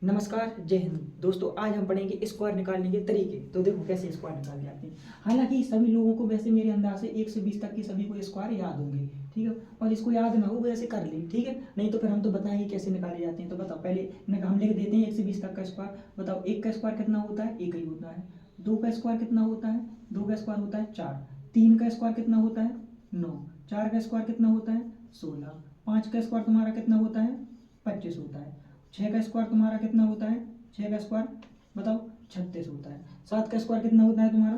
नमस्कार, जय हिंद। दोस्तों आज हम पढ़ेंगे स्क्वायर निकालने के तरीके। तो देखो कैसे स्क्वायर निकाल जाते हैं। हालांकि सभी लोगों को वैसे मेरे अंदाज से 1 से 20 तक के सभी को स्क्वायर याद होंगे, ठीक है। और जिसको याद ना हो वैसे कर ले, ठीक है। नहीं तो फिर हम तो बताएंगे कैसे निकाले जाते हैं। तो बताओ, पहले हम लिख देते हैं 1 से 20 तक का स्क्वायर। बताओ, 1 का स्क्वायर कितना होता है? 1 ही होता है। 2 का स्क्वायर कितना होता है? 2 का स्क्वायर होता है 4। 3 का स्क्वायर कितना होता है? 9। 4 का स्क्वायर कितना होता है? 16। 5 का स्क्वायर तुम्हारा कितना होता है? 25 होता है। 6 का स्क्वायर तुम्हारा कितना होता है? 6 का स्क्वायर बताओ 36 होता है। 7 का स्क्वायर कितना होता है तुम्हारा?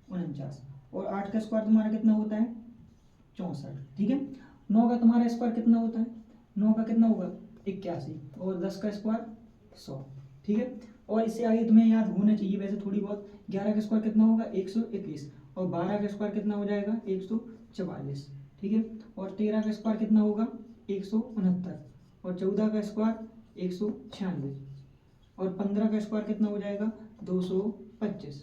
49। और 8 का स्क्वायर तुम्हारा कितना होता है? 64, ठीक है। 9 का तुम्हारा स्क्वायर कितना होता है? 9 का कितना होगा? 81। और 10 का स्क्वायर 100, ठीक है। और इससे आगे तुम्हें याद होना चाहिए वैसे थोड़ी बहुत। 11 का स्क्वायर कितना होगा? 121। और 12 का स्क्वायर कितना हो जाएगा? 144, ठीक है। और 13 का स्क्वायर कितना होगा? 169। और 14 का स्क्वायर 196। और 15 का स्क्वायर कितना हो जाएगा? 225,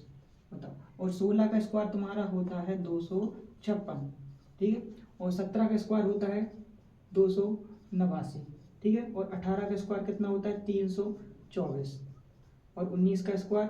बताओ। और 16 का स्क्वायर तुम्हारा होता है 256, ठीक है। और 17 का स्क्वायर होता है 289, ठीक है। और 18 का स्क्वायर कितना होता है? 324। और 19 का स्क्वायर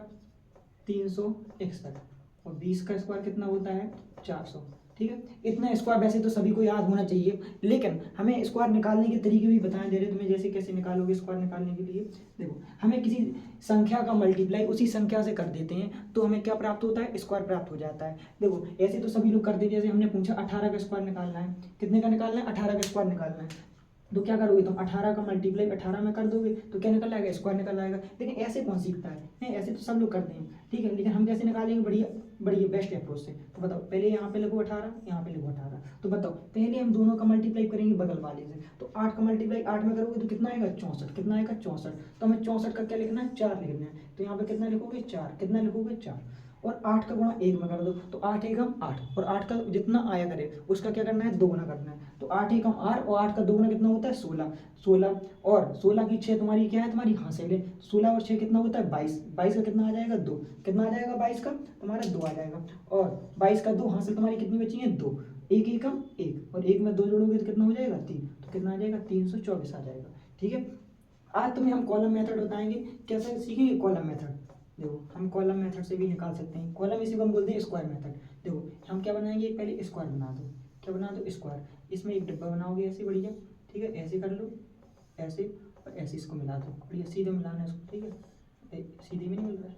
361। और 20 का स्क्वायर कितना होता है? 400, ठीक है। इतना स्क्वायर वैसे तो सभी को याद होना चाहिए, लेकिन हमें स्क्वायर निकालने के तरीके भी बताए दे रहे तुम्हें। जैसे कैसे निकालोगे स्क्वायर निकालने के लिए, देखो हमें किसी संख्या का मल्टीप्लाई उसी संख्या से कर देते हैं तो हमें क्या प्राप्त होता है? स्क्वायर प्राप्त हो जाता है। देखो ऐसे तो सभी लोग करते हैं। जैसे हमने पूछा 18 का स्क्वायर निकालना है, कितने का निकालना है? 18 का स्क्वायर निकालना है। तो क्या करोगे तुम? 18 का मल्टीप्लाई 18 में कर दोगे तो क्या निकल आएगा? स्क्वायर निकल आएगा। लेकिन ऐसे कौन सीखता है? ऐसे तो सब लोग करते हैं, ठीक है। लेकिन हम कैसे निकालेंगे? बढ़िया बढ़िया बेस्ट अप्रोच से। तो बताओ, पहले यहाँ पे लिखो 18, यहाँ पे लिखो 18। तो बताओ, पहले हम दोनों का मल्टीप्लाई करेंगे बगल वाले से। तो 8 का मल्टीप्लाई 8 में करोगे तो कितना आएगा? 64। कितना आएगा? 64। तो हमें 64 का क्या लिखना है? 4 लिखना है। तो यहाँ पे कितना लिखोगे? 4। कितना लिखोगे? 4। और 8 का गुणा 1 में कर दो तो 8 एकम 8। और 8 का जितना आया करे उसका क्या करना है? दोगुना करना है। तो 8 एकम 8 और 8 का दोगुना कितना होता है? 16। 16 और 16 की 6 तुम्हारी क्या है? तुम्हारी हासिल है। 16 और 6 कितना होता है? 22। 22 का कितना आ जाएगा? 2। कितना आ जाएगा 22 का? तुम्हारा 2 आ जाएगा। और 22 का 2 हासिल तुम्हारी कितनी बची है? 2। एक एकम 1 और 1 में 2 जोड़ोगे तो कितना हो जाएगा? 3। तो कितना आ जाएगा? 324 आ जाएगा, ठीक है। आज तुम्हें हम कॉलम मेथड बताएंगे। कैसे सीखेंगे कॉलम मेथड? देखो हम कॉलम मेथड से भी निकाल सकते हैं कॉलम। इसी को हम बोलते हैं स्क्वायर मेथड। देखो हम क्या बनाएंगे? पहले स्क्वायर बना दो। क्या बना दो? स्क्वायर। इसमें एक डिब्बा बनाओगे ऐसे बढ़िया, ठीक है। ऐसे कर लो, ऐसे और ऐसे इसको मिला दो बढ़िया। सीधे मिलाना है इसको, ठीक है। सीधे में नहीं मिल रहा है,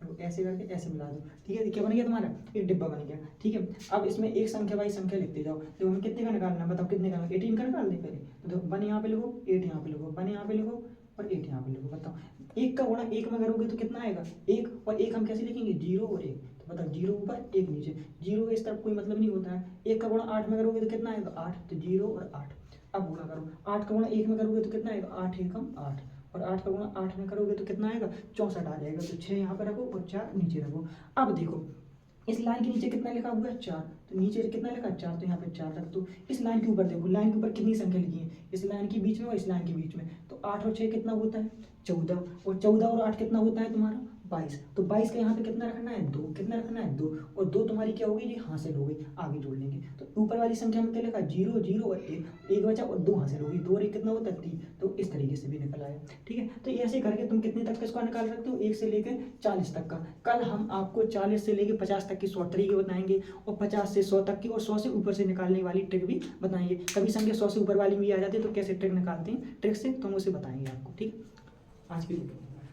तो ऐसे करके ऐसे मिला दो, ठीक है। क्या बन गया तुम्हारा? एक डिब्बा बन गया, ठीक है। अब इसमें एक संख्या बाई संख्या लिखते जाओ। देखो हमें कितने का निकालना है? बताओ कितने का? 18 का निकाल दे पहले। तो देखो 1 यहाँ पे लिखो, 8 यहाँ पे लिखो, 1 यहाँ पे लिखो और 8 यहाँ पे लिखो। बताओ 1 का गुणा 1 में करोगे तो कितना आएगा? 1। और 1 हम कैसे लिखेंगे? 0 और 1। तो बताओ 0 ऊपर 1 नीचे। 0 इस तरफ कोई मतलब नहीं होता है। 1 का गुणा 8 में करोगे तो कितना आएगा? 8। तो 0 और 8। अब गुणा करो। 8 का गुणा 1 में करोगे तो कितना आएगा? 8 एकम 8। और 8 का गुणा 8 में करोगे तो कितना आएगा? 64 आ जाएगा। तो 6 यहाँ पर रखो और 4 नीचे रखो। अब देखो इस लाइन के नीचे कितना लिखा हुआ है? 4। तो नीचे कितना लिखा है? 4। तो यहाँ पे 4 रख दो। इस लाइन के ऊपर देखो, लाइन के ऊपर कितनी संख्या लिखी है? इस लाइन के बीच में और इस लाइन के बीच में। तो 8 और 6 कितना होता है? 14। और 14 और 8 कितना होता है तुम्हारा? 22। तो 22 का यहाँ पे कितना रखना है? 2। कितना रखना है? 2। और 2 तुम्हारी क्या होगी? ये हासिल हो गई। आगे जोड़ लेंगे तो ऊपर वाली संख्या में क्या लिखा? 0 0 और 1। 1 बचा और 2 हासिल होगी। 2 और 1 कितना होता है? 3। तो इस तरीके से भी निकल आया, ठीक है। तो ऐसे करके तुम कितने तक का स्क्वायर निकाल सकते हो? 1 से लेकर 40 तक का। कल हम आपको 40 से लेकर 50 तक की शॉर्ट तरीके बताएंगे और 50 से 100 तक की और 100 से ऊपर से निकालने वाली ट्रिक भी बताएंगे। कभी संख्या 100 से ऊपर वाली भी आ जाती है तो कैसे ट्रिक निकालते हैं, ट्रिक से तो हम उसे बताएंगे आपको, ठीक। आज के लिए